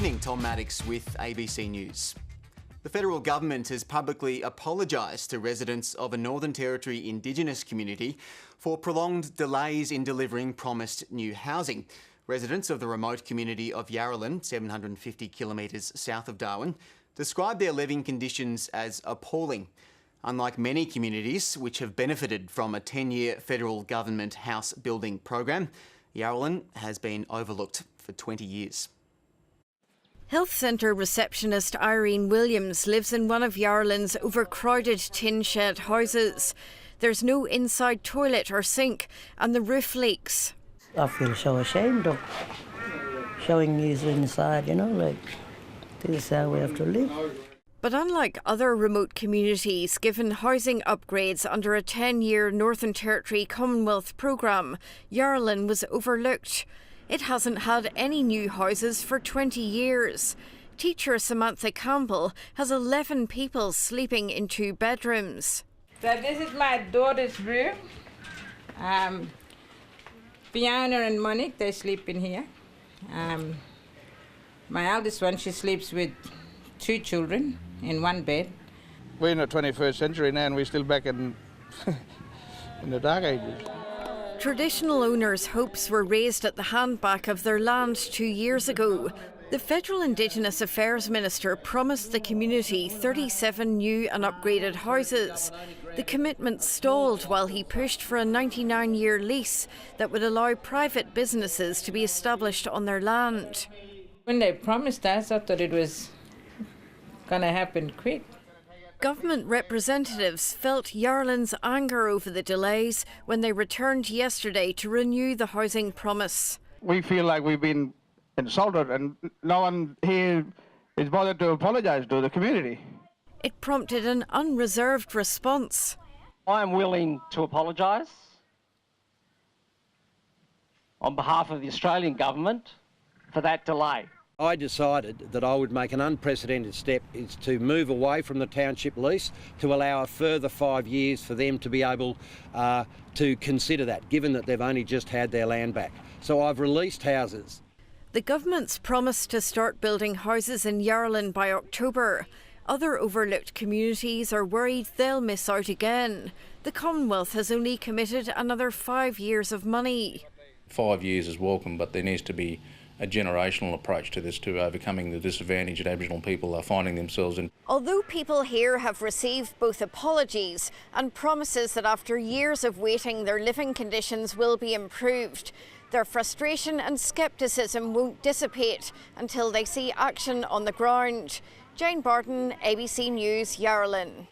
evening, Tom Maddox with ABC News. The federal government has publicly apologised to residents of a Northern Territory Indigenous community for prolonged delays in delivering promised new housing. Residents of the remote community of Yarralin, 750 kilometres south of Darwin, described their living conditions as appalling. Unlike many communities which have benefited from a 10-year federal government house building program, Yarralin has been overlooked for 20 years. Health Centre receptionist Irene Williams lives in one of Yarralin's overcrowded tin shed houses. There's no inside toilet or sink and the roof leaks. I feel so ashamed of showing you inside, like this is how we have to live. But unlike other remote communities given housing upgrades under a 10-year Northern Territory Commonwealth programme, Yarralin was overlooked. It hasn't had any new houses for 20 years. Teacher Samantha Campbell has 11 people sleeping in 2 bedrooms. So this is my daughter's room. Fiona and Monique, they sleep in here. My eldest one, she sleeps with 2 children in 1 bed. We're in the 21st century now and we're still back in the dark ages. Traditional owners' hopes were raised at the handback of their land 2 years ago. The Federal Indigenous Affairs Minister promised the community 37 new and upgraded houses. The commitment stalled while he pushed for a 99-year lease that would allow private businesses to be established on their land. When they promised us, I thought it was going to happen quick. Government representatives felt Yarralin's anger over the delays when they returned yesterday to renew the housing promise. We feel like we've been insulted and no one here is bothered to apologise to the community. It prompted an unreserved response. I am willing to apologise on behalf of the Australian government for that delay. I decided that I would make an unprecedented step, is to move away from the township lease to allow a further 5 years for them to be able to consider that, given that they've only just had their land back. So I've released houses. The government's promised to start building houses in Yarralin by October. Other overlooked communities are worried they'll miss out again. The Commonwealth has only committed another 5 years of money. 5 years is welcome, but there needs to be a generational approach to this, to overcoming the disadvantage that Aboriginal people are finding themselves in. Although people here have received both apologies and promises that after years of waiting their living conditions will be improved, their frustration and scepticism won't dissipate until they see action on the ground. Jane Bardon, ABC News, Yarralin.